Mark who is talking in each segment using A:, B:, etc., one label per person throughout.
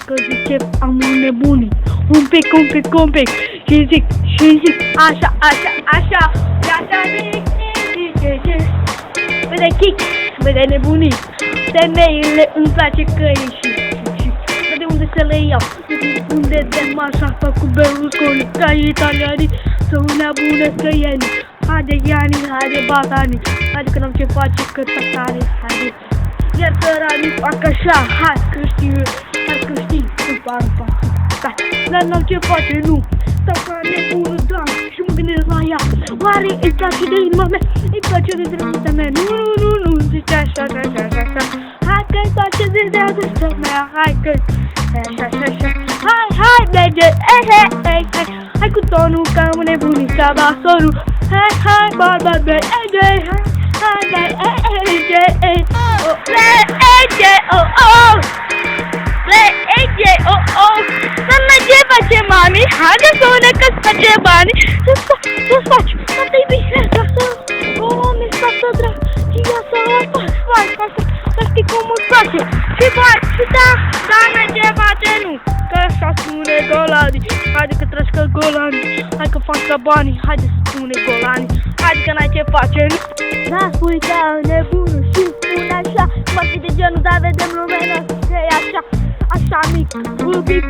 A: că zice am un nebunii. Un pic. Și zic, așa, vede chic, vede nebunii. Femeile îmi place că e și de unde să le iau, unde de masa asta cu Berlusconi, ca italianii, să una bună scăieni. Haide Iani, haide Batani, haide că n-am ce face, că tare, haide. Iar țăranii fac așa, hai câștig, îmi par, dar n-am ce face, nu. Stau ca nebunul, da, și mă gândesc la ea. Oare îi place de inima mea, îi place de dragostea mea? Nu, zice așa. Hai că-i place de dragostea mea, hai că așa. Hai, merge, hai cu tonul ca un nebunit, ca basorul. Hai, barbar, merge, să ne ce face mami, haide să ne că face bani, să-ți faci, să-i bine, să mami, să dragia, să faci, să știi cum îți place, și faci, și da, ne ce face, nu, că așa spune Golani, haide că treci că Golani, hai că faci ca banii, haide să spune Golani, haide că n-ai ce face, nu, da, spui ca nebunul și spune așa, mă fi de genul, dar vedem lumea noastră că e așa. Așa mic, ubic,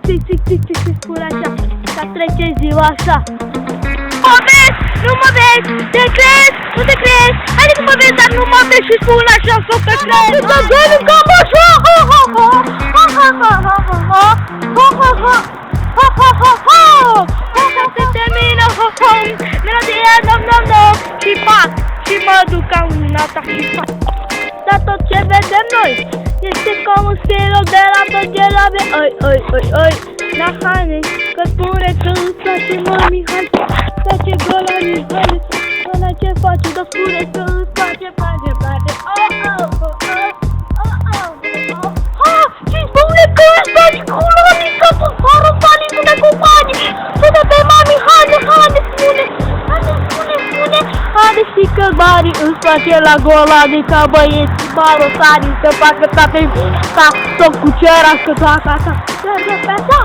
A: și spune așa, ca trece ziua așa. Mă vezi, nu mă vezi, te crezi, nu te crezi, haide că mă vezi, dar nu mă vezi și spune așa, să te crezi. Să gândim cam așa, se termină, melodia, nom, și fac, și mă duc ca una ta și fac. Dar tot ce vedem noi este cum un stilul de la Băgelabe. Oi, la haine, că spune că îți place mami, hai, face Golani, haide, ăla ce face, că spune că îți place, și spune că îți place Golani, că sunt fără bani, spune cu bani, spune pe mami, haide, spune, haide și că banii îți place la Golani, ca băieți, balosanii, să facă toate, ca tot cu cerașcă, toată, merge pe așa,